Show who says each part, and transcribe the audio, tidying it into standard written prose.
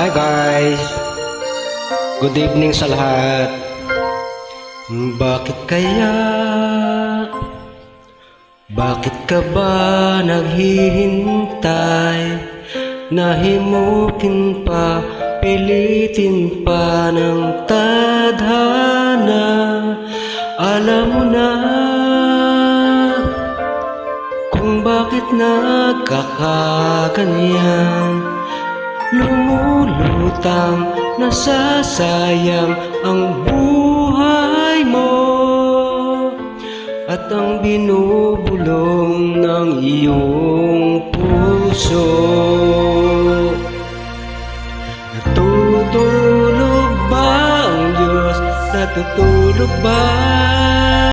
Speaker 1: Hi guys! Good evening sa lahat. Bakit kaya? Bakit ka ba naghihintay? Nahimukin pa, pilitin pa ng tadhana. Alam mo na kung bakit nagkakaganyan. Lumulutang, nasasayang ang buhay mo at ang binubulong ng iyong puso. Natutulog ba ang Diyos? Natutulog ba?